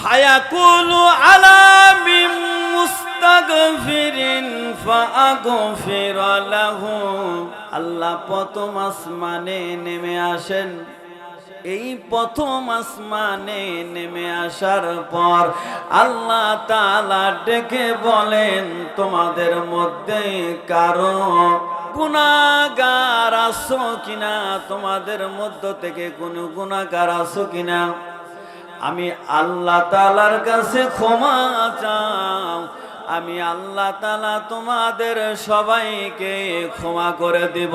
ফায়াকুলু আলা মিন মুস্তাগফিরিন ফাআগফির লাহু। আল্লাহ প্রথম আসমানে নেমে আসেন। এই প্রথম আসমানে নেমে আসার পর আল্লাহ তাআলা ডেকে বলেন, তোমাদের মধ্যে কারো গুনাহগার আছো কিনা? তোমাদের মধ্য থেকে কোনো গুনাহগার আছো কিনা? আমি আল্লাহ তাআলার কাছে ক্ষমা চাও। আমি আল্লাহ তাআলা তোমাদের সবাইকে ক্ষমা করে দিব।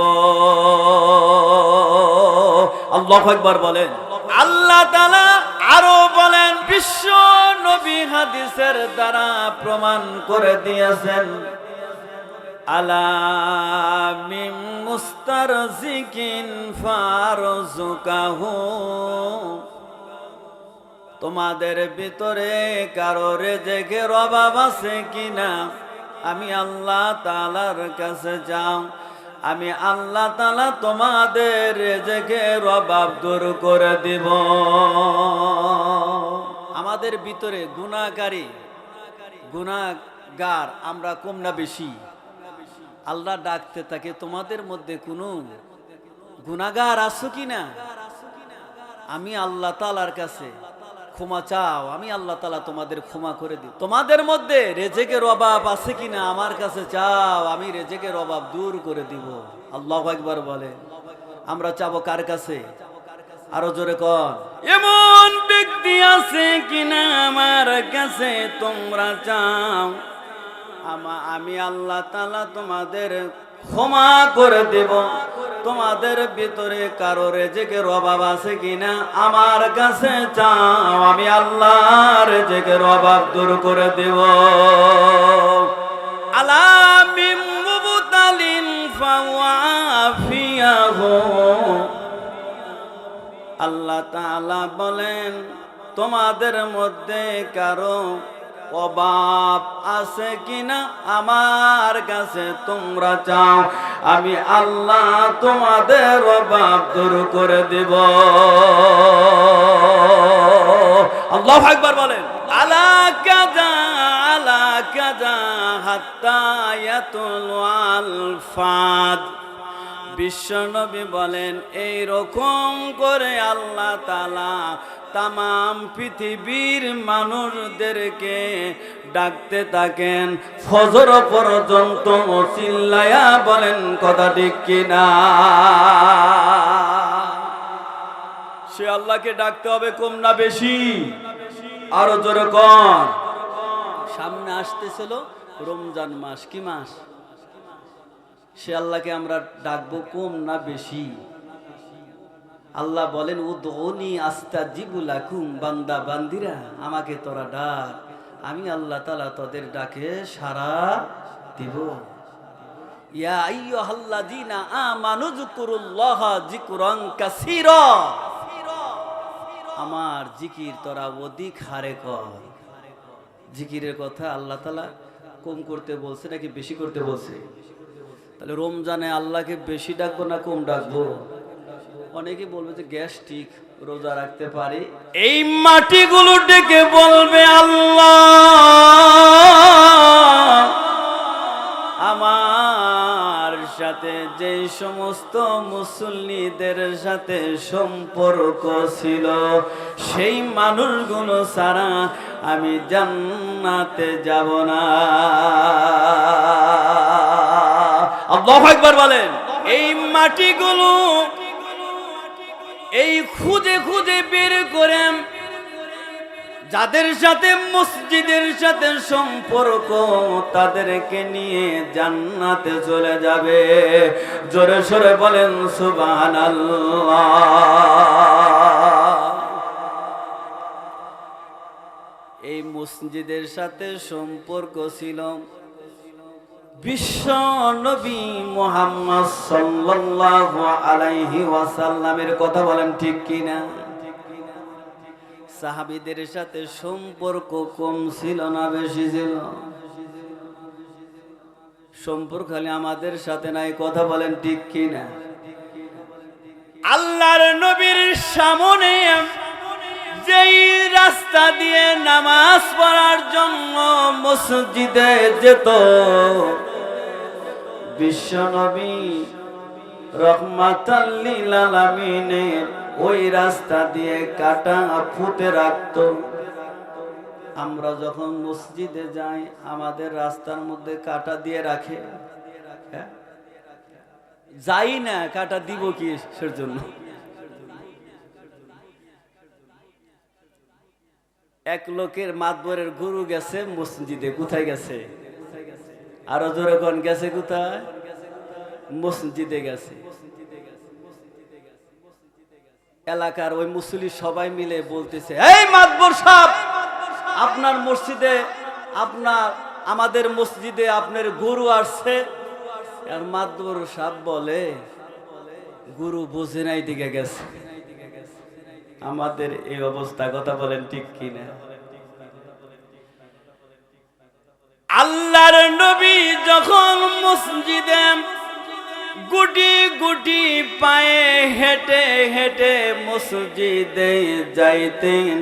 আল্লাহু আকবার বলেন। আল্লাহ তাআলা আরো বলেন, বিশ্ব নবী হাদিসের দ্বারা প্রমাণ করে দিয়েছেন, আলা মিন মুস্তারজিকিন ফারজুকাহু। তোমাদের ভিতরে কারো রেজেকের অভাব আছে কিনা? আমি আল্লাহ তাআলার কাছে যাও। আমি আল্লাহ তাআলা তোমাদের রেজেকের অভাব দূর করে দিব। আমাদের ভিতরে গুনাহগার আমরা কম না বেশি? আল্লাহ ডাকতে থাকে, তোমাদের মধ্যে কোনো গুনাহগার আছো কিনা? আমি আল্লাহ তাআলার কাছে ক্ষমা চাও। আমি আল্লাহ তাআলা তোমাদের ক্ষমা করে দিই। তোমাদের মধ্যে রেজেকের অভাব আছে কিনা? আমার কাছে চাও, আমি রেজেকের অভাব দূর করে দিব। আল্লাহু আকবার বলে। আমরা চাবো কার কাছে? আরো জোরে কর। এমন ব্যক্তি আছে কিনা আমার কাছে তোমরা চাও, আমি আল্লাহ তাআলা তোমাদের ক্ষমা করে দেব। তোমাদের ভিতরে কারো রেজেকের অভাব আছে কিনা? আমার কাছে চাও, আমি আল্লাহ রেজেকের অভাব দূর করে দেব। আলা মিন মুবতালিন ফাওয়াফিয়াহু। আল্লাহ তাআলা বলেন, তোমাদের মধ্যে কারো অভাব আছে কিনা? আমার কাছে তোমরা চাও, আমি আল্লাহ তোমাদের অভাব দূর করে দেব। আল্লাহু আকবার বলেন। আলা কাজা হাত্তা ইয়াতুলু আল ফাদ। বিশ্বনবী বলেন, এই রকম করে আল্লাহ তাআলা তামাম পৃথিবীর মানুষদেরকে ডাকতে থাকেন ফজর পর্যন্ত। চিল্লায়া বলেন কথা ঠিক কিনা? সে আল্লাহকে ডাকতে হবে কম না বেশি? আরো জোরে কর। সামনে আসতেছিল রমজান মাস। কি মাস? সে আল্লাহকে আমরা ডাকবো কম না বেশি? আল্লাহ বলেন, উদউনি আস্তাজিবু লাকুম। বান্দা বান্দিরা, আমাকে তোরা ডাক, আমি আল্লাহ তাআলা তোদের ডাকে সাড়া দিব। ইয়া আইয়ুহাল্লাযীনা আমানু যিকুরুল্লাহা যিকরান কাসীরা। আমার জিকির তোরা অধিক হারে কর। জিকিরের কথা আল্লাহ তাআলা কম করতে বলছে নাকি বেশি করতে বলছে? তাহলে রমজানে আল্লাহকে বেশি ডাকবো না কম ডাকবো? অনেকে বলবে যে গ্যাস্ট্রিক, রোজা রাখতে পারি। এই মাটিগুলো ডেকে বলবে, আল্লাহ আমার সাথে যে সমস্ত মুসল্লিদের সাথে সম্পর্ক ছিল, সেই মানুষগুলো ছাড়া আমি জান্নাতে যাব না। আল্লাহু আকবার বলেন। এই মাটিগুলো এই খুঁজে খুঁজে বের করে যাদের সাথে মসজিদের সাথে সম্পর্ক, তাদেরকে নিয়ে জান্নাতে চলে যাবে। জোরে সোরে বলেন সুবহানাল্লাহ। এই মসজিদের সাথে সম্পর্ক ছিল বিশ্ব নবী মুহাম্মদ সাল্লাল্লাহু আলাইহি ওয়াসাল্লামের কথা বলেন ঠিক কিনা? সাহাবীদের সাথে সম্পর্ক কম ছিল না বেশি ছিল? সম্পর্ক খালি আমাদের সাথে নাই, কথা বলেন ঠিক কিনা? আল্লাহর নবীর সামনে যেই রাস্তা দিয়ে নামাজ পড়ার জন্য মসজিদে যেত, বিশ্বনবী রহমাতাল লিল আলামিনের ওই রাস্তা দিয়ে কাটা ফুটে রাখত। আমরা যখন মসজিদে যাই আমাদের রাস্তার মধ্যে কাটা দিয়ে রাখে, যাই না, কাটা দিব কি সের জন্য? এক লোকের মাতবরের গরু গেছে মসজিদে, কোথায় গেছে? আরো জোরে কোন গেছে? কোথায়? মসজিদে গেছে। এলাকার ওই মুসল্লি সবাই মিলে বলতেছে, এই মাতবর সাহেব, আপনার মসজিদে, আমাদের মসজিদে আপনার গরু আসছে। আর মাতবর সাহেব বলে, গরু বোঝে নাই দিকে গেছে। আমাদের এই অবস্থা, কথা বলেন ঠিক কিনা? আল্লাহর নবী যখন মসজিদে গুটি গুটি পায়ে হেঁটে হেঁটে মসজিদে যাইতেন,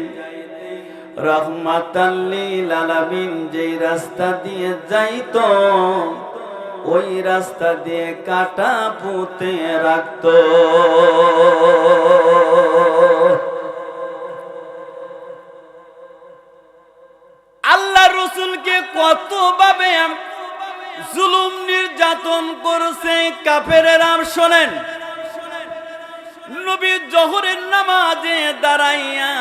রহমাতাল লিল আলামিন যেই রাস্তা দিয়ে যাইত ওই রাস্তা দিয়ে কাটা পুঁতে রাখত। আল্লাহ রসুলকে কতভাবে জুলুম নির্যাতন করছে কাফেরেরা। শোনেন, নবী জোহরের নামাজে দাঁড়াইয়া,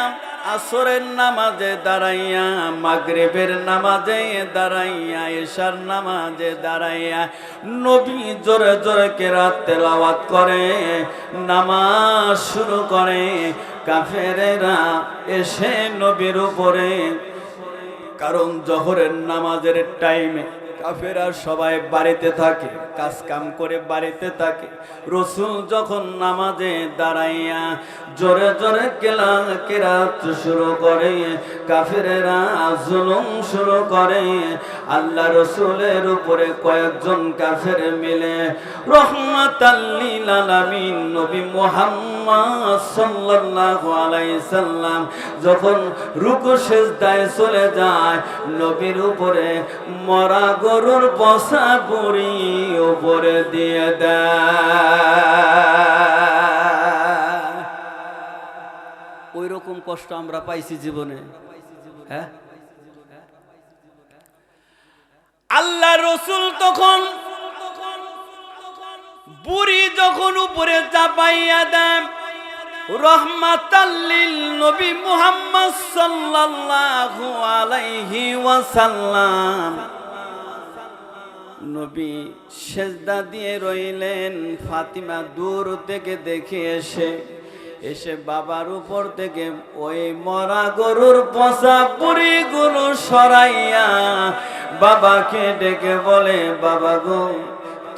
আসরের নামাজে দাঁড়াইয়া, মাগরিবের নামাজে দাঁড়াইয়া, এশার নামাজে দাঁড়াইয়া নবী জোরে জোরে কেরাত তেলাওয়াত করে নামাজ শুরু করে। কাফেরেরা এসে নবীর উপরে, কারণ জোহরের নামাজের টাইমে কাফেরা সবাই বাড়িতে থাকে, কাজ কাম করে বাড়িতে থাকে। রসুল যখন নামাজে দাঁড়াইয়া জোরে জোরে কেরাত শুরু করে, কাফেরেরা জুলুম শুরু করে। আল্লাহ রসুলের উপরে কয়েকজন কাফের মিলে রহমাতাল লিল আলামিন নবী মুহাম্মদ সাল্লাল্লাহু আলাইহি সাল্লাম যখন রুকু সিজদায় চলে যায়, নবীর উপরে মরা গরুর পচা বুড়ি উপরে দিয়ে দেয়। ওই রকম কষ্ট আমরা পাইছি জীবনে। হ্যাঁ, আল্লাহ রসুল তখন বুড়ি যখন উপরে চাপাইয়া দেন, রহমাতাল লিল নবী মুহাম্মদ সাল্লাল্লাহু আলাইহি ওয়াসাল্লাম নবী সেজদা দিয়ে রইলেন। ফাতিমা দূর থেকে দেখে এসে বাবার উপর থেকে ওই মরা গরুর পচা বুড়িগুলো সরাইয়া বাবাকে ডেকে বলে, বাবা গো,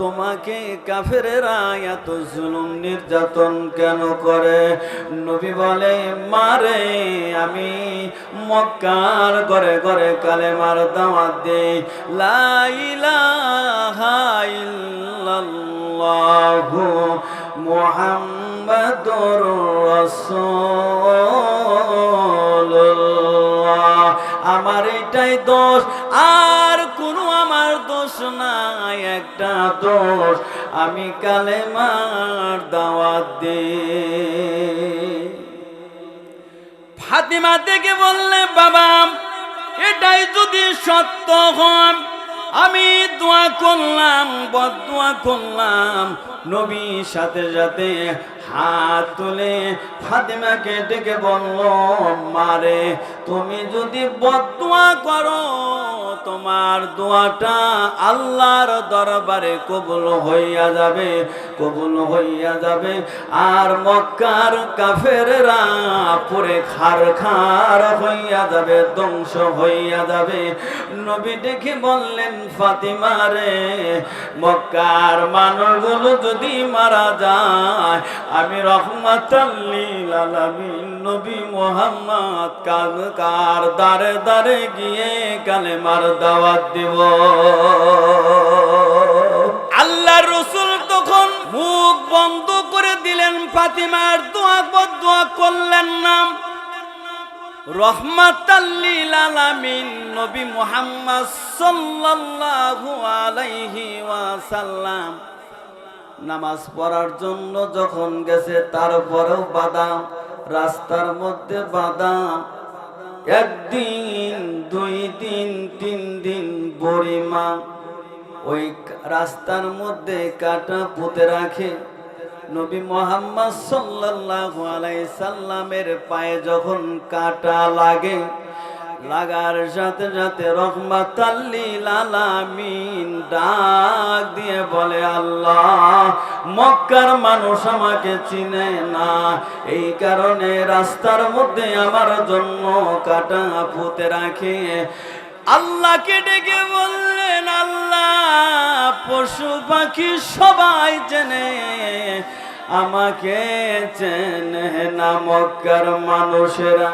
তোমাকে কাফেরেরা এত জুলুম নির্যাতন কেন করে? নবী বলে, মারে, আমি মক্কার ঘরে ঘরে কালেমার দাওয়াত দেই, লা ইলাহা ইল্লাল্লাহু মুহাম্মাদুর রাসূলুল্লাহ। আমার এটাই দোষ, আর কোনো আমার দোষ নাই। একটা দোষ, আমি কালেমার দাওয়াত দেই। ফাতিমা থেকে বললে, বাবা, এটাই যদি সত্য হয়, আমি দোয়া করলাম, বদদোয়া করলাম। নবী সাথে সাথে হাত তুলে ফাতিমাকে ডেকে বলল, মারে, তুমি যদি বদদোয়া করো, তোমার দোয়াটা আল্লাহর দরবারে কবুল হইয়া যাবে, কবুল হইয়া যাবে। আর মক্কার কাফেররা পুরে খার হইয়া যাবে, ধ্বংস হইয়া যাবে। নবী ডেকে বললেন, ফাতিমা রে, মক্কার মানুষগুলো যদি মারা যায়, আমি রহমাতাল লিল আলামিন নবী মুহাম্মদ কার দারে দারে গিয়ে কালেমার দাওয়াত দিব। আল্লাহ রসুল তখন মুখ বন্ধ করে দিলেন, ফাতিমার দোয়া বদদোয়া করলেন না। রহমাতাল লিল আলামিন নবী মুহাম্মদ সাল্লাল্লাহু আলাইহি ওয়াসাল্লাম নামাজ পড়ার জন্য যখন গেছে তারপরেও বাধা, রাস্তার মধ্যে বাধা। একদিন, 2 দিন, 3 দিন বুড়িমা ওই রাস্তার মধ্যে কাটা পুঁতে রাখে। নবী মুহাম্মদ সাল্লাল্লাহু আলাইহি সাল্লামের পায়ে যখন কাটা লাগে, লাগার সাথে সাথে রহমাতাল লিল আলামিন ডাক দিয়ে বলে, আল্লাহ, মক্কার মানুষ আমাকে চিনে না, এই কারণে রাস্তার মধ্যে আমার জন্য কাটা পুঁতে রাখে। আল্লাহকে ডেকে বললেন, আল্লাহ, পশু পাখি সবাই চেনে, আমাকে চেনে না মক্কার মানুষেরা।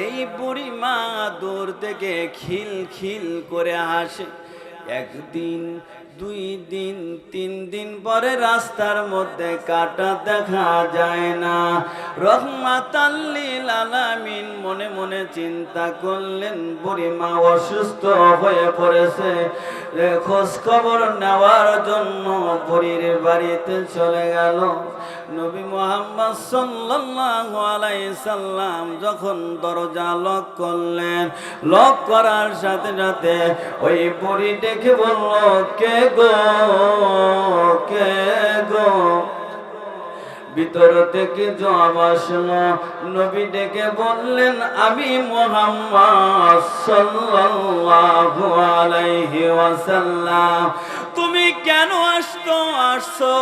এই বুড়ি মা দূর থেকে খিল খিল করে হাসে। 1 দিন, 2 দিন, 3 দিন পরে রাস্তার মধ্যে কাটা দেখা যায় না। রহমাতাল লিল আলামিন মনে মনে চিন্তা করলেন, বুড়িমা অসুস্থ হয়ে পড়েছে। খোঁজ খবর নেওয়ার জন্য বুড়ির বাড়িতে চলে গেল। নবী মুহাম্মদ সাল্লাল্লাহু আলাইহি সাল্লাম যখন দরজা লক করলেন, লক করার সাথে সাথে ওই বুড়ি ডেকে বলল, কে গো, কে গো? ভিতর থেকে জবাব আসলো। নবী ডেকে বললেন, আমি মুহাম্মদ সাল্লাল্লাহু আলাইহি ওয়াসাল্লাম। তুমি কেন আসছো?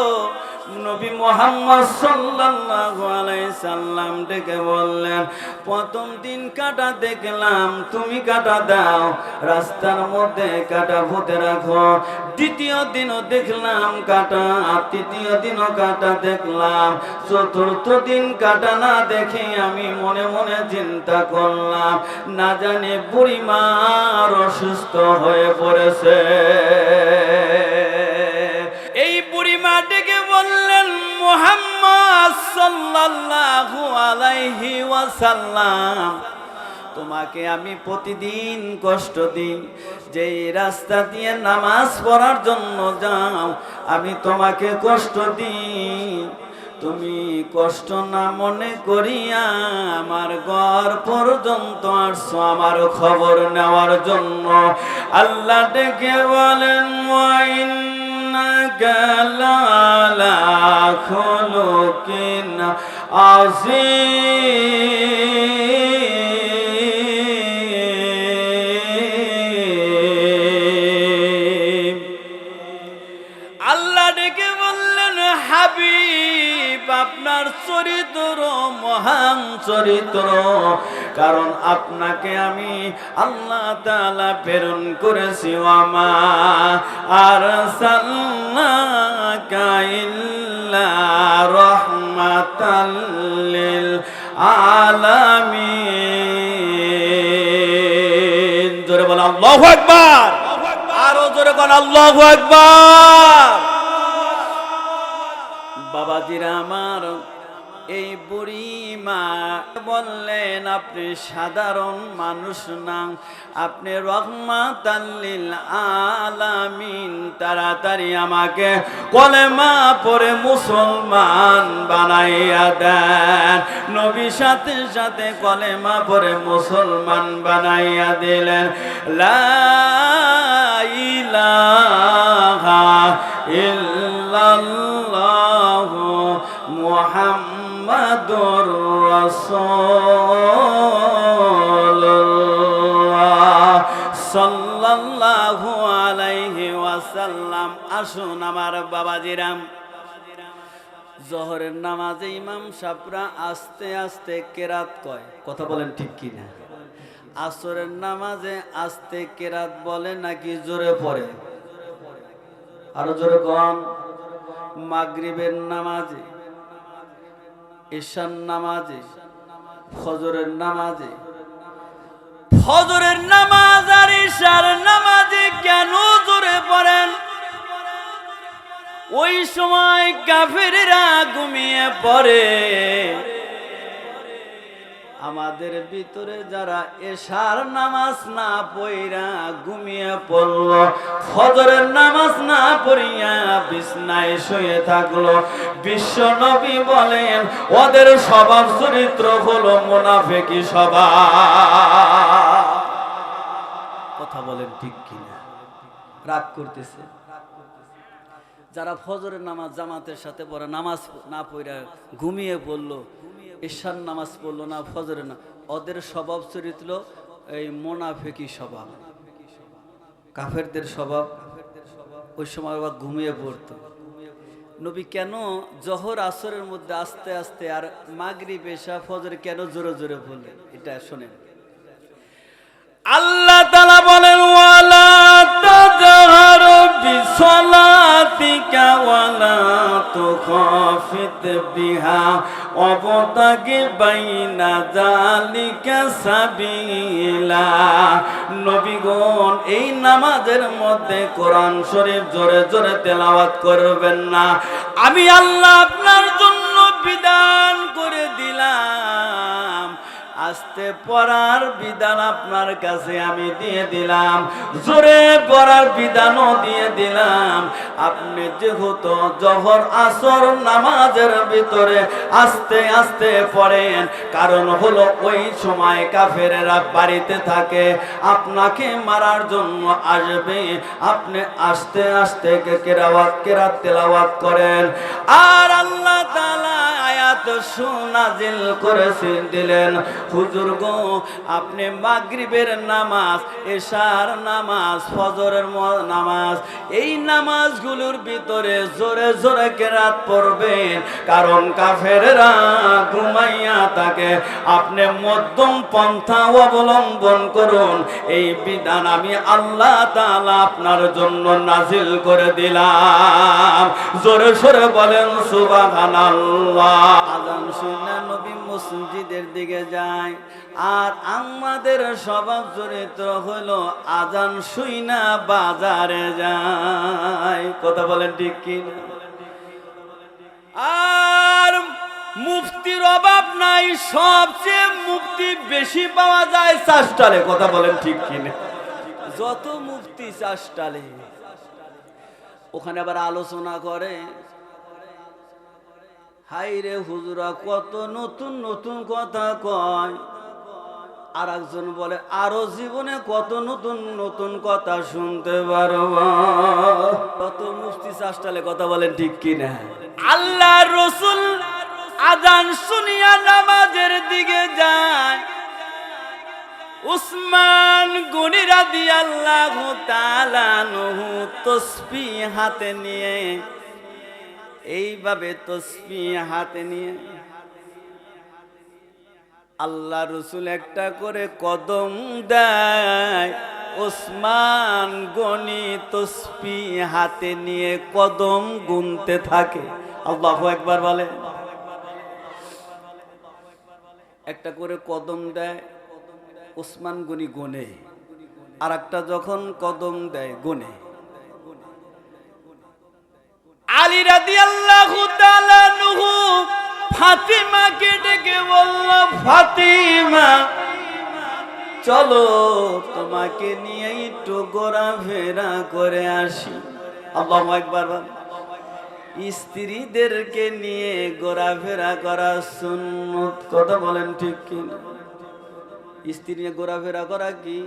নবী মুহাম্মদ সাল্লাল্লাহু আলাইহি সাল্লাম ডেকে বললেন, প্রথম দিন কাটা দেখলাম, তুমি কাটা দাও, রাস্তার মধ্যে কাটা পুঁতে রাখো। দ্বিতীয় দিনও দেখলাম কাটা, তৃতীয় দিনও কাটা দেখলাম, চতুর্থ দিন কাটা না দেখে আমি মনে মনে চিন্তা করলাম, না জানি বুড়িমার অসুস্থ হয়ে পড়েছে। এই বুড়িমা ডেকে বললেন, মুহাম্মদ সাল্লাল্লাহু আলাইহি ওয়াসাল্লাম, তোমাকে আমি প্রতিদিন কষ্ট দিই, যেই রাস্তা দিয়ে নামাজ পড়ার জন্য যাও, আমি তোমাকে কষ্ট দিই। তুমি কষ্ট না মনে করিয়া আমার ঘর পর্যন্ত আসছো আমার খবর নেওয়ার জন্য। আল্লাহ ডেকে বলেন, ওয়াইন্নাকা লাআলা খুলুকিন আযীম। আল্লাহ ডেকে বললেন, হাবিব, আপনার চরিত্র মহান চরিত্র, কারণ আপনাকে আমি আল্লাহ তাআলা প্রেরণ করেছি। ওয়ামা আরসালনাকা ইল্লা রাহমাতাল লিল আলামিন। জোরে বল আল্লাহু আকবার, আরো জোরে বল আল্লাহু আকবার। বাবাজিরা আমার, এই বুড়ি মা বললেন, আপনি সাধারণ মানুষ না, আপনি রহমাতাল লিল আলামিন, তাড়াতাড়ি আমাকে কলেমা পড়ে মুসলমান বানাইয়া দেন। নবী সাথে সাথে কলেমা পড়ে মুসলমান বানাইয়া দিলেন। লা ইলাহা ইল্লাল্লাহু মুহাম্মাদুর রাসূলুল্লাহ সাল্লাল্লাহু আলাইহি ওয়াসাল্লাম। আসুন আমার বাবাজিরাম, জোহরের নামাজে ইমাম সাহেবরা আস্তে আস্তে কেরাত কয়, কথা বলেন ঠিক কিনা? আসরের নামাজে আস্তে কেরাত বলে নাকি জোরে পড়ে? আরো জোরে কন। মাগরিবের নামাজে, ঈশার নামাজে, ফজরের নামাজে, ফজরের নামাজ আর ঈশার নামাজে কেন জোরে পড়েন? ওই সময় কাফেররা ঘুমিয়ে পড়ে, আমাদের ভিতরে যারা এশার নামাজ না পড়া ঘুমিয়ে পড়ল, ফজরের নামাজ না পড়িয়া বিছনায় শুয়ে থাকলো, বিশ্ব নবী বলেন ওদের স্বভাব চরিত্র হলো মুনাফিকি স্বভাব। কথা বলেন ঠিক কিনা? রাগ করতেছে যারা ফজরের নামাজ জামাতের সাথে পড়ে, নামাজ না পড়া ঘুমিয়ে পড়লো, ঈশার নামাজ পড়লো না, ফজরের না, ওদের স্বভাব চরিত্র এই মুনাফিকি স্বভাব, কাফেরদের স্বভাব। ওই সময় আবার ঘুমিয়ে পড়তো। নবী কেন জোহর আসরের মধ্যে আস্তে আস্তে আর মাগরিব এশা ফজর কেন জোরে জোরে বললেন? এটা শোনেন। আল্লাহ তাআলা বলেন ওয়ালা তাজহার বিসলাতিকা ওয়ালা তুখাফিত বিহা ওয়াবতাগি বাইনা যালিকা সাবিলা। নবীগণ এই নামাজের মধ্যে কোরআন শরীফ জোরে জোরে তেলাওয়াত করবেন না। আমি আল্লাহ আপনার জন্য বিধান করে দিলাম, আস্তে পড়ার বিধান আপনার কাছে আমি দিয়ে দিলাম, জোরে পড়ার বিধানও দিয়ে দিলাম। আপনি যেহেতু জোহর আসর নামাজের ভিতরে আস্তে আস্তে পড়েন, কারণ হলো ওই সময় কাফেরেরা বাড়িতে থাকে, আপনাকে মারার জন্য আসবে, আপনি আস্তে আস্তে কেরাত তেলাওয়াত করেন। আর আল্লাহ তাআলা আয়াত নাযিল করেছেন দিলেন, হুজুর গো আপনি মাগরিবের নামাজ, এশার নামাজ, ফজরের নামাজ, এই নামাজগুলোর ভিতরে জোরে জোরে কেরাত পড়বেন, কারণ কাফেররা ঘুমাইয়া থাকে। আপনি মধ্যম পন্থা অবলম্বন করুন, এই বিধান আমি আল্লাহ তাআলা আপনার জন্য নাজিল করে দিলাম। জোরে সোরে বলেন সুবহানাল্লাহ। আযান শুনে নবী মসজিদের দিকে যায়, আর আমাদের স্বভাব চরিত্র হলো আজান শুইনা বাজারে যায়। কথা বলেন ঠিক কিনা? আর মুফতির অভাব নাই, সবচেয়ে মুফতি বেশি পাওয়া যায় চাষটালে। কথা বলেন ঠিক কিনা? যত মুফতি চাষটালে, ওখানে আবার আলোচনা করে, হাই রে হুজুরা কত নতুন নতুন কথা কয়, আর একজন বলে আরো জীবনে কত নতুন নতুন কথা শুনতে পারব। কত মুফতি চাষটালে। কথা বলেন ঠিক কিনা? আল্লাহ রসুল আজান শুনিয়া নামাজের দিকে যায়, উসমান গনি রাদিয়াল্লাহু তাআলা আনহু তাসবিহ হাতে নিয়ে, এইভাবে তাসবিহ হাতে নিয়ে আল্লাহ রসুল একটা করে কদম দেয়, ওসমান গনি তাসবিহ হাতে নিয়ে কদম গুনতে থাকে। আল্লাহু আকবার বলে। একটা করে কদম দেয়, ওসমান গনি গোনে, আর একটা যখন কদম দেয় গোনে। আলী রাদিয়াল্লাহু তাআলা আনহু ফাতিমাকে ডেকে বলল, ফাতিমা চলো তোমাকে নিয়ে একটু ঘোরাফেরা করে আসি। আল্লাহু আকবার। স্ত্রীদেরকে নিয়ে ঘোরাফেরা করা সুন্নত। কথা বলেন ঠিক কিনা? স্ত্রী নিয়ে ঘোরাফেরা করা কি?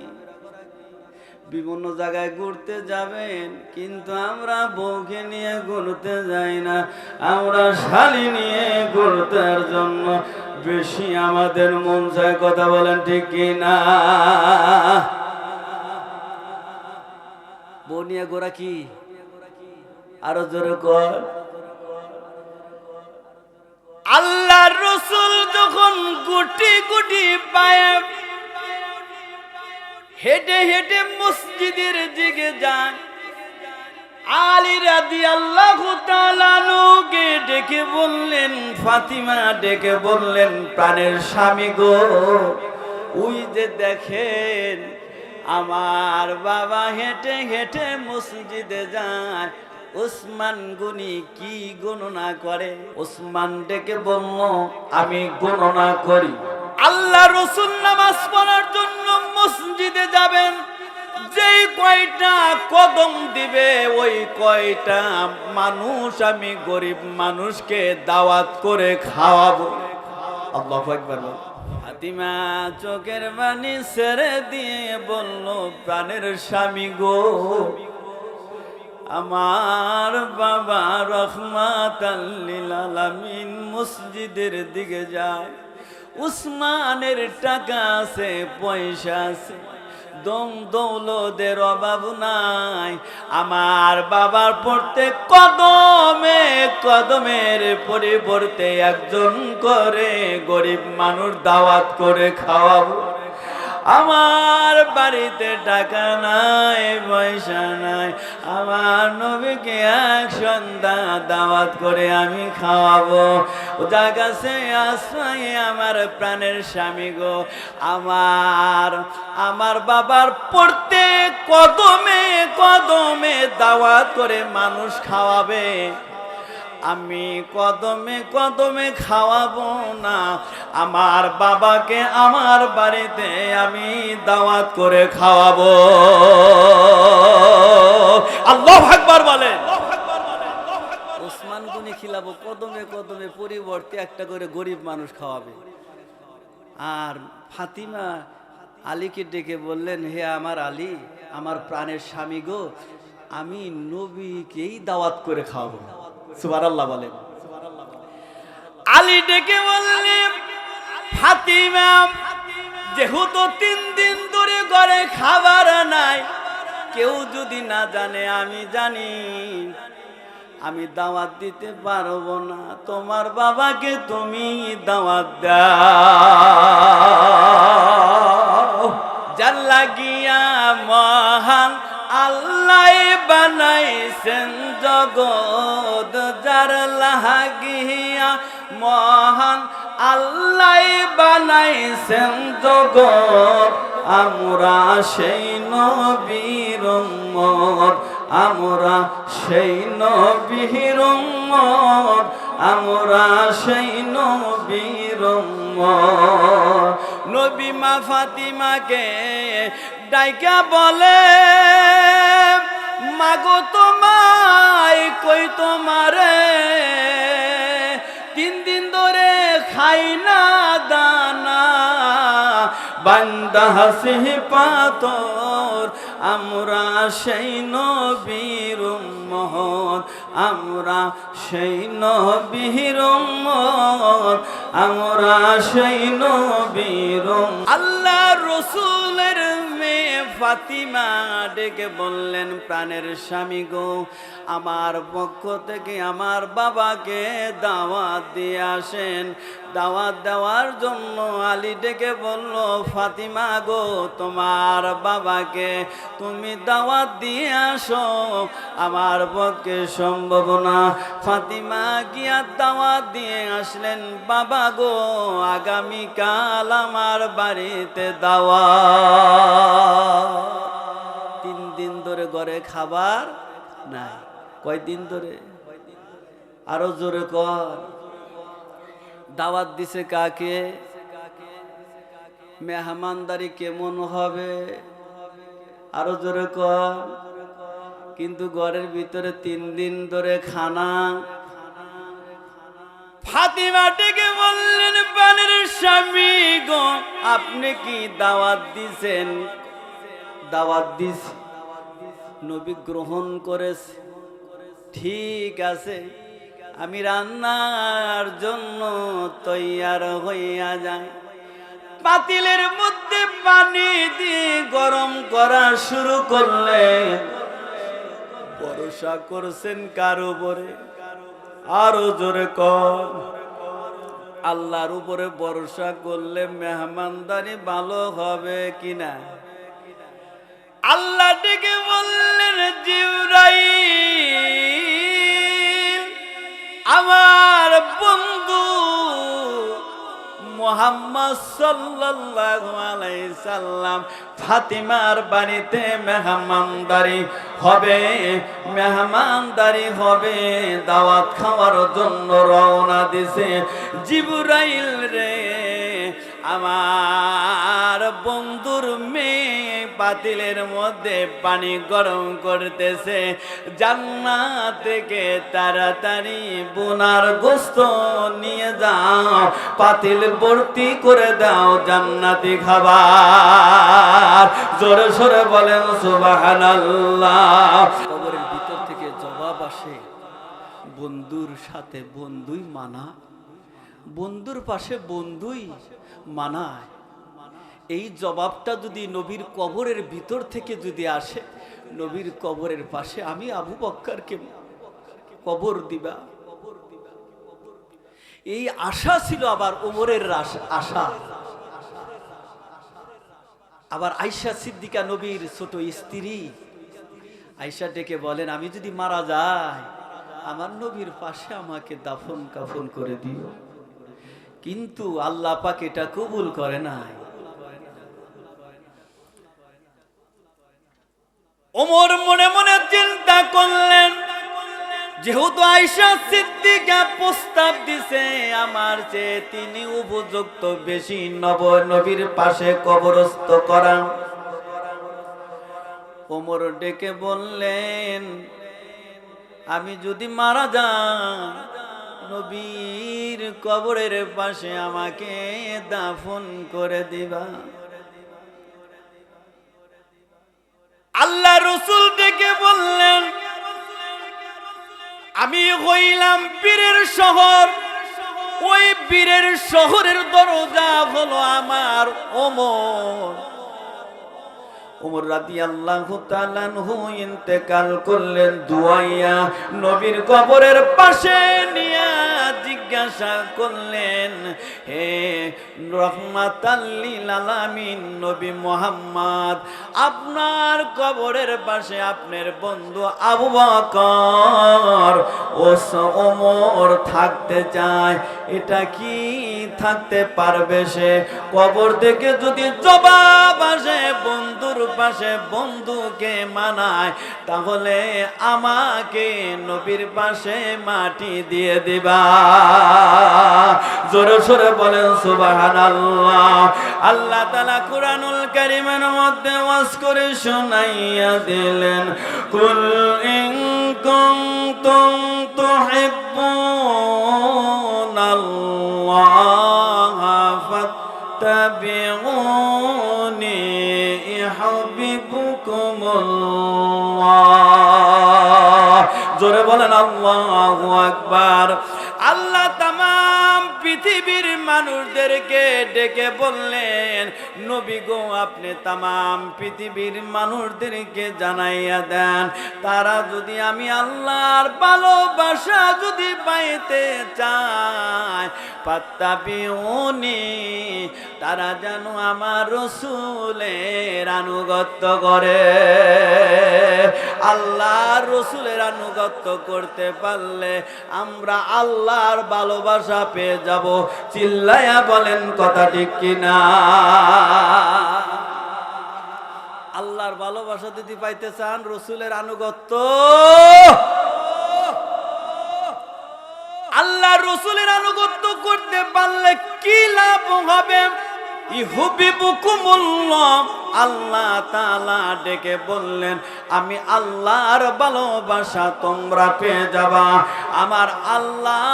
বিভিন্ন জায়গায় ঘুরতে যাবেন, কিন্তু আমরা বউকে নিয়ে ঘুরতে যাই না, আমরা শালি নিয়ে ঘুরতের জন্য বেশি আমাদের মন চায়। কথা বলেন ঠিক কিনা? বউ নিয়ে ঘোরা কি? আরো জোরে কর। আল্লাহ রসুল যখন গুটি গুটি পায়ে হেঁটে হেঁটে মসজিদের দিকে যায়, আলী রাদিয়াল্লাহু তাআলা আনহুকে ডেকে বললেন, ফাতিমা ডেকে বললেন, প্রাণের স্বামী গো, ওই যে দেখেন আমার বাবা হেঁটে হেঁটে মসজিদে যায়, ওসমান গনি কি গণনা করে। ওসমান ডেকে বলল, আমি গণনা করি। আল্লাহ রসুল নামাজ পড়ার জন্য মসজিদে যাবেন, যেই কয়টা কদম দিবে ওই কয়টা মানুষ আমি গরিব মানুষকে দাওয়াত করে খাওয়াবো। আল্লাহু আকবার। ফাতিমা চোখের পানি ছেড়ে দিয়ে বলল, প্রাণের স্বামী গো, আমার বাবা রহমাতাল লিল আলামিন মসজিদের দিকে যায়, উসমানের টাকা আছে, পয়সা আছে, দম দৌলতের অভাব নাই। আমার বাবার পড়তে কদমে কদমের পরিবর্তে একজন করে গরিব মানুষ দাওয়াত করে খাওয়াবো। আমার বাড়িতে টাকা নাই, পয়সা নাই, আমার নবীকে এক সন্ধ্যা দাওয়াত করে আমি খাওয়াবো। যার কাছে আশ্রয় আমার প্রাণের স্বামী গো, আমার বাবার পড়তে কদমে কদমে দাওয়াত করে মানুষ খাওয়াবে, আমি কদমে কদমে খাওয়াবো না, আমার বাবাকে আমার বাড়িতে আমি দাওয়াত করে খাওয়াবো। আল্লাহু আকবার বলে। ওসমান গনি খিলাবো কদমে কদমে পরিবর্তে একটা করে গরিব মানুষ খাওয়াবে। আর ফাতিমা আলীকে ডেকে বললেন, হে আমার আলী, আমার প্রাণের স্বামী গো, আমি নবীকেই দাওয়াত করে খাওয়াবো। সুবহানাল্লাহ বলেন। আলী ডেকে বললেন, ফাতিমা যেহেতু 3 দিন ধরে ঘরে খাবার নাই, কেউ যদি না জানে আমি জানি, আমি দাওয়াত দিতে পারবো না, তোমার বাবাকে তুমি দাওয়াত দাও। যার লাগিয়া মহান আল্লাহ বানাইছেন জগৎ, যার লাগিয়া মহান আল্লাহ বানাইছেন জগৎ, আমরা সেই নবীর উম্মত, আমরা সেই নবীর উম্মত, আমরা সেই নবীর উম্মত। নবী মা ফাতিমাকে ডাইকা বলে, মাগো তোমায় কই তোমারে, 3 দিন ধরে খাই না দানা, বান্দা হাসি পাথর, আমরা সেই নবীর উম্মত, আমরা সেই নবীর উম্মত, আমরা সেই নবীর উম্মত। আল্লাহ রসুলের মেয়ে ফাতিমা ডেকে বললেন, প্রাণের স্বামী গো, আমার পক্ষ থেকে আমার বাবাকে দাওয়াত দিয়ে আসেন। দাওয়াত দেওয়ার জন্য আলী ডেকে বলল, ফাতিমা গো, তোমার বাবাকে তুমি দাওয়াত দিয়ে আসো, আমার পক্ষে সম্ভব না। ফাতিমা গিয়া দাওয়াত দিয়ে আসলেন, বাবা গো, আগামীকাল আমার বাড়িতে দাওয়াত। 3 দিন ধরে ঘরে খাবার নাই। কয়দিন ধরে? আরো জোরে কর। দাওয়াত দিছে কাকে? মেহমানদারি কেমন হবে? আরো জোরে কর। কিন্তু ঘরের ভিতরে 3 দিন ধরে খানা। ফাতিমা ডেকে বললেন, প্রাণের স্বামী গো, আপনি কি দাওয়াত দিছেন? দাওয়াত দিস, নবী গ্রহণ করেছে, ঠিক আছে, আমি রান্নার জন্য তৈয়ার হইয়া যাই। পাতিলের মধ্যে পানি দিয়ে গরম করা শুরু করলেন। ভরসা করছেন কার উপরে? আরো জোরে কর। আল্লাহর উপরে ভরসা করলে মেহমানদারি ভালো হবে কিনা? আল্লাহ ডেকে বললেন, জিবরাইল, আমার বন্ধু মুহাম্মদ সাল্লাল্লাহু আলাইহি সাল্লাম ফাতিমার বাড়িতে মেহমানদারি হবে, মেহমানদারি হবে, দাওয়াত খাওয়ার জন্য রওনা দিছে। জিবরাইল রে, আমার বন্ধুর মেয়ে পাতিলের মধ্যে পানি গরম করতেছে, জান্নাত থেকে তাড়াতাড়ি বোনার গোশত নিয়ে যাও, পাতিল ভর্তি করে দাও জান্নাতি খাবার। জোরে সোরে বলেন সুবহানাল্লাহ। কবরের ভিতর থেকে জবাব আসে, বন্ধুর সাথে বন্ধুই মানা, বন্ধুর পাশে বন্ধুই মানায়। এই জবাবটা যদি নবীর কবরের ভিতর থেকে যদি আসে, নবীর কবরের পাশে আমি আবু বক্করকে কবর দিবা, এই আশা ছিল। আবার ওমরের আশা, আবার আয়েশা সিদ্দিকা নবীর ছোট স্ত্রী আয়েশা ডেকে বলেন, আমি যদি মারা যাই আমার নবীর পাশে আমাকে দাফন কাফন করে দিও। কিন্তু আল্লাহ পাক এটা কবুল করে নাই। ওমর মনে মনে চিন্তা করলেন, যেহেতু আয়েশা সিদ্দিকা প্রস্তাব দিছে, আমার চেয়ে তিনি উপযুক্ত বেশি নবীর পাশে কবরস্থ করা। ওমর ডেকে বললেন, আমি যদি মারা যাই নবীর কবরের পাশে আমাকে দাফন করে দিবা। আল্লাহ রাসূল ডেকে বললেন, আমি হইলাম বীরের শহর, ওই বীরের শহরের দরজা হলো আমার ওমর। ওমর রাদিয়াল্লাহু তাআলা আনহু ইন্তেকাল করলেন, দুয়াইয়া নবীর কবরের পাশে নিয়া জিজ্ঞাসা করলেন, হে রহমাতাল লিল আলামিন নবী মুহাম্মদ, আপনার কবরের পাশে আপনার বন্ধু আবু বকর ও ওমর থাকতে চায়, এটা কি থাকতে পারবে সে? কবর থেকে যদি জবাব আসে বন্ধুর পাশে বন্ধুকে মানায়, তাহলে আমাকে নবীর পাশে মাটি দিয়ে দিবা। জোরে সোরে বলেন সুবহানাল্লাহ। আল্লাহ তাআলা কুরআনুল কারীমের মধ্যে ওয়াজ করে শোনাইয়া দিলেন, কুল ইন কুনতুম তুহিব্বুনাল্লাহা ফাত্তাবিউনি ইউহিব্বুকুমুল্লাহ। জোরে বলেন আল্লাহু আকবার। আল্লাহ তামাম পৃথিবীর মানুষদেরকে ডেকে বললেন, নবী গো আপনি তামাম পৃথিবীর মানুষদেরকে জানাইয়া দেন, তারা যদি আমি আল্লাহর ভালোবাসা যদি পাইতে চায়, ফাত্তাবিউনি, তারা যেন আমার রাসূলের আনুগত্য করে। আল্লাহর রাসূলের আনুগত্য করতে পারলে আমরা আল্লাহর ভালোবাসা পেয়ে যাব। চিল্লায়া বলেন কথা ঠিক কিনা? আল্লাহর ভালোবাসা যদি পাইতে চান, রাসূলের আনুগত্য, আল্লাহর রাসূলের আনুগত্য করতে পারলে কি লাভ হবে? ইউহিব্বুকুমুল্লাহ। আল্লাহ তাআলা ডেকে বললেন, আমি আল্লাহর ভালোবাসা তোমরা পেয়ে যাবা। আমার আল্লাহ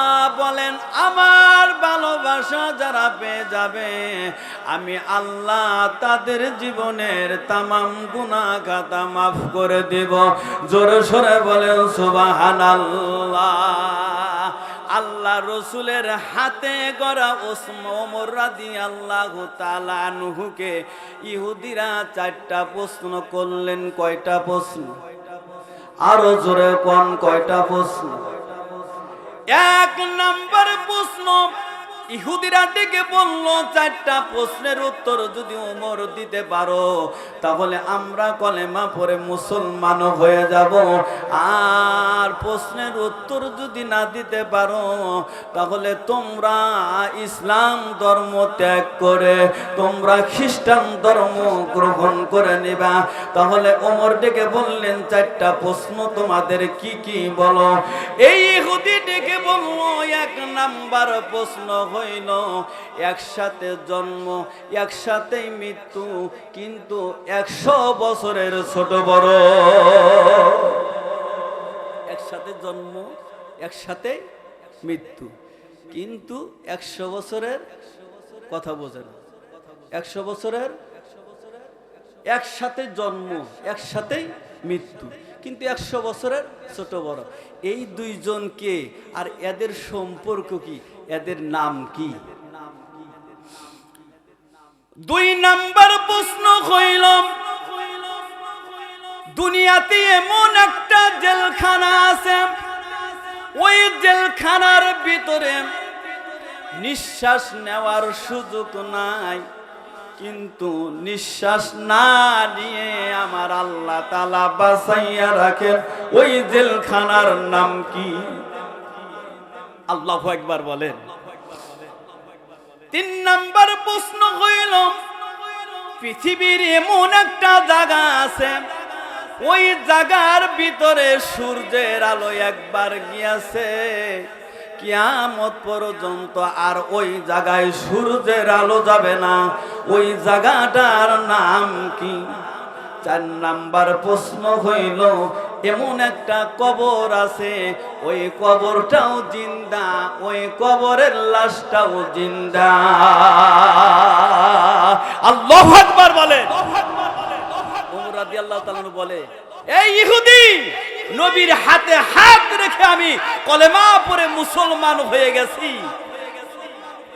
বলেন, আমার ভালোবাসা যারা পেয়ে যাবে, আমি আল্লাহ তাদের জীবনের তামাম গুনাহ খাতা মাফ করে দেব। জোরে সোরে বলেন সুবহানাল্লাহ। আল্লাহ রসুলের হাতে গড়া ওমর রাদিয়াল্লাহু তাআলা আনহুকে ইহুদিরা 4টা প্রশ্ন করলেন। কয়টা প্রশ্ন? আরো জোরে কোন কয়টা প্রশ্ন? 1 নম্বর প্রশ্ন, ইহুদিরা ডেকে বলল, 4টা প্রশ্নের উত্তর যদি ওমর দিতে পারো তাহলে আমরা কলেমা পড়ে মুসলমান হয়ে যাব। আর প্রশ্নের উত্তর যদি না দিতে পারো তাহলে তোমরা ইসলাম ধর্ম ত্যাগ করে তোমরা খ্রিস্টান ধর্ম গ্রহণ করে নিবা। তাহলে ওমর ডেকে বললেন, 4টা প্রশ্ন তোমাদের কি কি বলো? এই ইহুদি ডেকে বলল, 1 নাম্বার প্রশ্ন হইল, একসাথে জন্ম একসাথেই মৃত্যু, কিন্তু 100 বছরের ছোট বড়। একসাথে জন্ম একসাথে মৃত্যু, কিন্তু 100 বছরের কথা বোঝেন। 100 বছরের একসাথে জন্ম একসাথেই মৃত্যু, কিন্তু 100 বছরের ছোট বড়। এই দুইজনকে আর এদের সম্পর্ক কি, এদের নাম কি? 2 নাম্বার প্রশ্ন হইল, দুনিয়াতে এমন একটা জেলখানা আছে, ওই জেলখানার ভিতরে নিঃশ্বাস নেওয়ার সুযোগ নাই, কিন্তু নিঃশ্বাস না নিয়ে আমার আল্লাহ তাআলা বাঁচাইয়া রাখেন। ওই জেলখানার নাম কি? আল্লাহু আকবার বলেন। 3 নাম্বার প্রশ্ন হইল, পৃথিবীর এমন একটা জায়গা আছে, ওই জায়গার ভিতরে সূর্যের আলো একবার গিয়েছে, কিয়ামত পর্যন্ত আর ওই জায়গায় সূর্যের আলো যাবে না। ওই জায়গাটার নাম কি? 4 নাম্বার প্রশ্ন হইল, এমন একটা কবর আছে, ওই কবরটাও জিন্দা, ওই কবরের লাশটাও জিন্দা। আল্লাহু আকবার বলে। ওমর রাদিয়াল্লাহু তাআলা বলে, এই ইহুদি, নবীর হাতে হাত রেখে আমি কলেমা পড়ে মুসলমান হয়ে গেছি।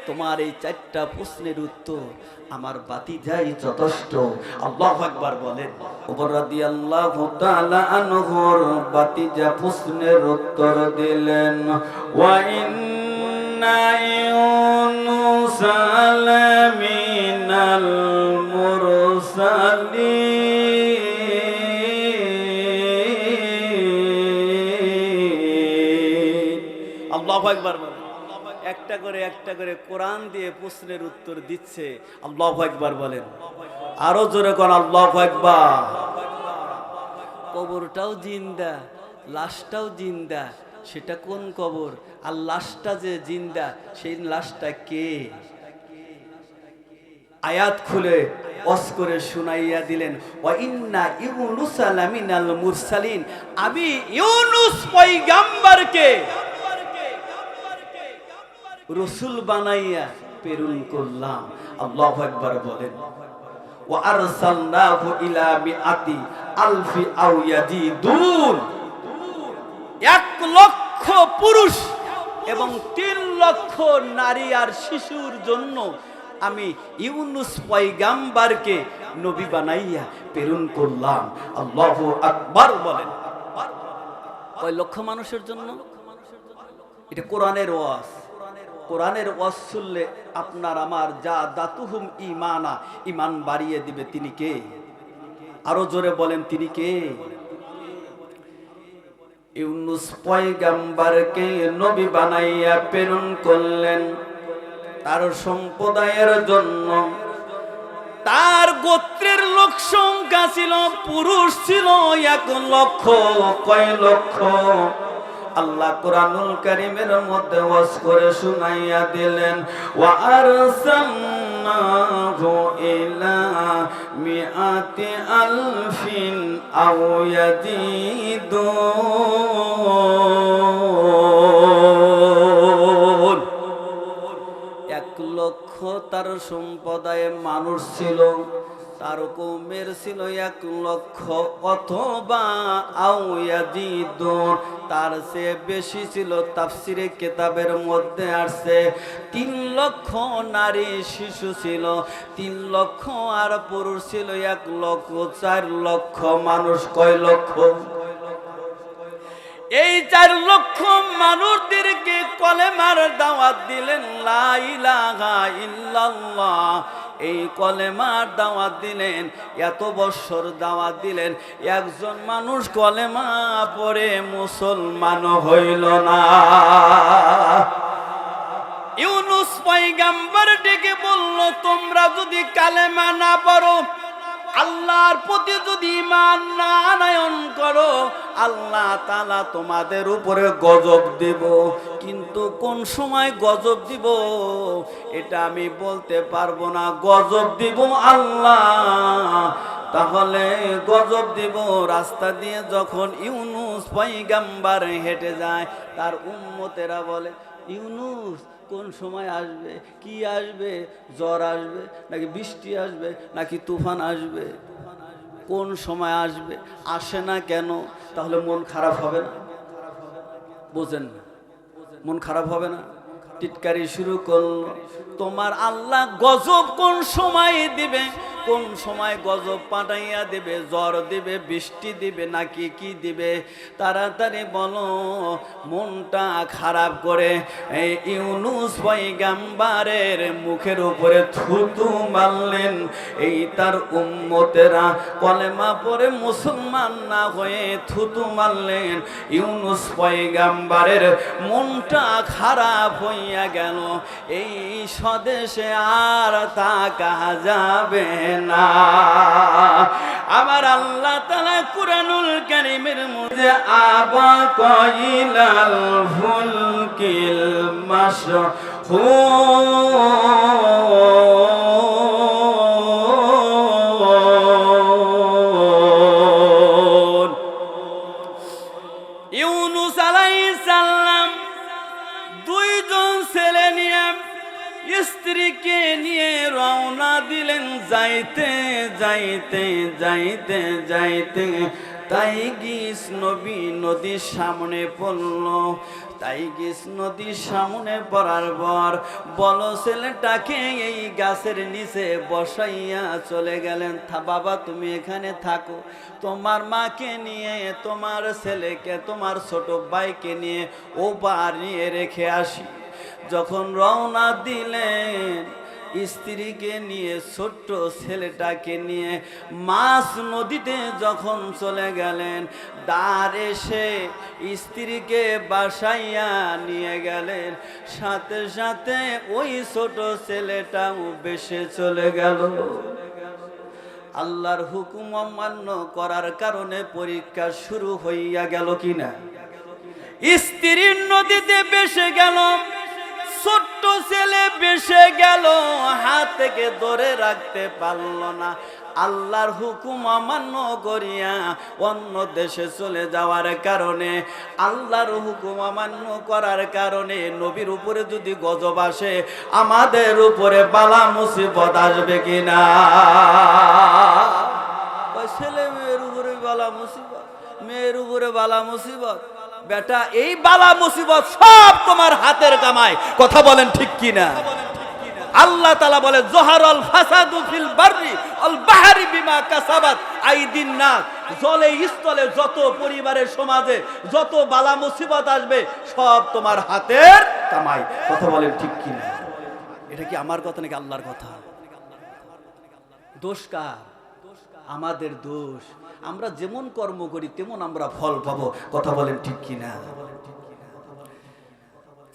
তোমার এই 4টা প্রশ্নের উত্তর আমার বাতিজাই যথেষ্ট। আল্লাহু আকবার বলেন। ওমর রাদিয়াল্লাহু তাআলা আনহুর বাতিজা প্রশ্নের উত্তর দিলেন, ওয়া ইন্না ইউনুস লামিনাল মুরসালিন। আল্লাহু আকবার বলেন। একটা করে কোরআন দিয়ে প্রশ্নের উত্তর দিচ্ছে। আল্লাহু আকবার বলেন। আরো জোরে কোন আল্লাহু আকবার। কবরটাও জিন্দা, লাশটাও জিন্দা। সেটা কোন কবর? আর লাশটা যে জিন্দা, সেই লাশটা কে? আয়াত খুলে ওয়াজ করে শুনাইয়া দিলেন, ওয়া ইন্না ইউনুস লামিনাল মুরসালিন। আমি ইউনুস পয়গম্বরকে রসুল বানাইয়া প্রেরণ করলাম। আল্লাহু আকবার বলেন। ওয়া আরসালনাহু ইলা মিআতি আলফি আও ইয়াজিদুন। 1 লক্ষ পুরুষ এবং 3 লক্ষ নারী আর শিশুর জন্য আমি ইউনুস পয়গম্বরকে নবী বানাইয়া প্রেরণ করলাম। আল্লাহু আকবার বলেন। কয় লক্ষ মানুষের জন্য? এটা কোরআনের ওয়াজ। কোরআনের ওয়াজ শুনলে আপনার আমার যা দাতুহুম ঈমানা, ঈমান বাড়িয়ে দিবে। তিনি কে? আরো জোরে বলেন, তিনি কে? ইউনুস পয়গম্বরকে নবী বানাইয়া প্রেরণ করলেন তার সম্প্রদায়ের জন্য। তার গোত্রের লোক সংখ্যা ছিল, পুরুষ ছিল 1 লক্ষ। কয় লক্ষ? আল্লাহ কোরআনুল কারীমের মধ্যে ওয়াজ করে শুনাইয়া দিলেন, ওয়া আরসালনাহু ইলা মিআতি আলফিন আও ইয়াজিদুন। 1 লক্ষ তার সম্প্রদায়ে মানুষ ছিল, তার কওমের ছিল 1 লক্ষ, অথবা আও ইয়াজিদুন, তার চেয়ে বেশি ছিল। তাফসিরে কিতাবের মধ্যে আসছে 3 লক্ষ নারী শিশু ছিল, 3 লক্ষ আর পুরুষ ছিল 1 লক্ষ। 4 লক্ষ মানুষ। কয় লক্ষ? এই 4 লক্ষ মানুষদেরকে কলেমার দাওয়াত দিলেন, লা ইলাহা ইল্লাল্লাহ। এই কলেমার দাওয়াত দিলেন, এত বছর দাওয়াত দিলেন, একজন মানুষ কলেমা পড়ে মুসলমান হইল না। ইউনুস পয়গম্বর ডেকে বলল, তোমরা যদি কালেমা না পড়ো, আল্লাহর প্রতি যদি ঈমান না আনয়ন করো আল্লাহ তাআলা তোমাদের উপরে গজব দিব। কিন্তু কোন সময় গজব দিব এটা আমি বলতে পারবো না। গজব দিব আল্লাহ। তাহলে গজব দিব রাস্তা দিয়ে যখন ইউনূস পয়গম্বর হেঁটে যায়, তার উম্মতেরা বলে, ইউনূস কোন সময় আসবে, কি আসবে, জ্বর আসবে নাকি বৃষ্টি আসবে নাকি তুফান আসবে, কোন সময় আসবে, আসে না কেন? তাহলে মন খারাপ হবে না? বোঝেন না? মন খারাপ হবে না? টিটকারি শুরু করলো, তোমার আল্লাহ গজব কোন সময় দিবে, কোন সময় গজব পাঠাইয়া দেবে, জ্বর দিবে, বৃষ্টি দিবে নাকি কি দিবে, তাড়াতাড়ি বলো। মনটা খারাপ করে এই ইউনূস পয়গম্বরের মুখের উপরে থুতু মারলেন। এই তার উম্মতেরা কলেমা পড়ে মুসলমান না হয়ে থুতু মারলেন। ইউনূস পয়গম্বরের মনটা খারাপ হইয়া গেল। এই স্বদেশে আর থাকা যাবে না। আবার আল্লাহ তাআলা কুরআনুল কারীমের মধ্যে আবা কাইলাল ফুলকিল মাশহুন, ইউনূস আলাইহিস সালাম দুইজন ছেলে নিয়ে স্ত্রীকে নিয়ে রওনা দিলেন। যাইতে যাইতে যাইতে যাইতে টাইগ্রিস নদীর সামনে পড়ল। টাইগ্রিস নদীর সামনে পড়ার পর বলো ছেলেটাকে এই গাছের নিচে বসাইয়া চলে গেলেন। বাবা তুমি এখানে থাকো, তোমার মাকে নিয়ে, তোমার ছেলেকে, তোমার ছোট ভাইকে নিয়ে ও বাড়িয়ে রেখে আসি। যখন রওনা দিলেন স্ত্রীকে নিয়ে, ছোট্ট ছেলেটাকে নিয়ে মাছ নদীতে যখন চলে গেলেন, দাঁড় এসে স্ত্রীকে বাসাইয়া নিয়ে গেলেন। সাথে সাথে ওই ছোট ছেলেটাও বেশে চলে গেল। আল্লাহর হুকুম অমান্য করার কারণে পরীক্ষা শুরু হইয়া গেল কিনা? স্ত্রীর নদীতে বেশে গেল, ছোট্ট ছেলে বেশে গেল, হাত থেকে ধরে রাখতে পারল না। আল্লাহর হুকুম অমান্য করিয়া অন্য দেশে চলে যাওয়ার কারণে, আল্লাহর হুকুম অমান্য করার কারণে নবীর উপরে যদি গজব আসে, আমাদের উপরে বালা মুসিবত আসবে কিনা? ছেলে মেয়ের উপরে বালা মুসিবত, মেয়ের উপরে বালা মুসিবত। বেটা এই বালা মুসিবত সব তোমার হাতের কামাই। কথা বলেন ঠিক কিনা? আল্লাহ তাআলা বলে জহারাল ফাসাদু ফিল বাররি ওয়াল বাহরি বিমা কাসাবাত আইদিন নাস। জলে স্থলে যত পরিবারের সমাজে যত বালা মুসিবত আসবে সব তোমার হাতের কামাই। কথা বলেন ঠিক কিনা? এটা কি আমার কথা নাকি আল্লাহর কথা? দোষ কার? আমাদের দোষ। আমরা যেমন কর্ম করি তেমন আমরা ফল পাবো। কথা বলেন ঠিক কিনা?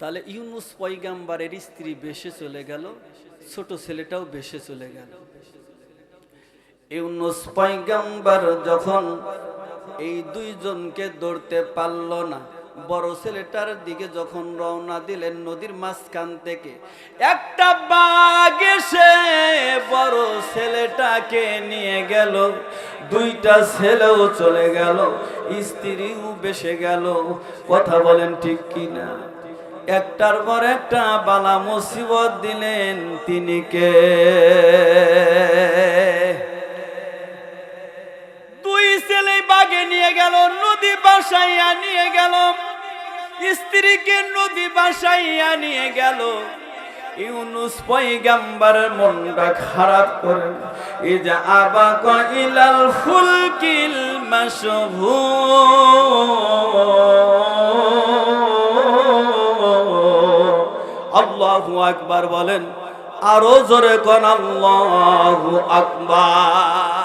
তাহলে ইউনূস পয়গম্বরের স্ত্রী বেশে চলে গেল, ছোট ছেলেটাও বেশে চলে গেল। ইউনূস পয়গম্বর যখন এই দুইজনকে ধরতে পারল না, বড় ছেলেটার দিকে যখন রওনা দিলেন, নদীর মাঝখান থেকে একটা বাঘ এসে বড় ছেলেটাকে নিয়ে গেল। দুইটা ছেলেও চলে গেল, স্ত্রীও বেশে গেল। কথা বলেন ঠিক কিনা? একটার পর একটা বালা মুসিবত দিলেন। তিনি কে? দুই ছেলে বাগে নিয়ে গেল, নদী বাসাইয়া নিয়ে গেল, স্ত্রীকে নদী বাসাইয়া নিয়ে গেল। ইউনূস পয়গম্বরের মনটা খারাপ করে ইজা আবা কাইলাল ফুলকিল মাশহুন। আল্লাহু আকবার বলেন, আরো জোরে কোন আল্লাহু আকবার।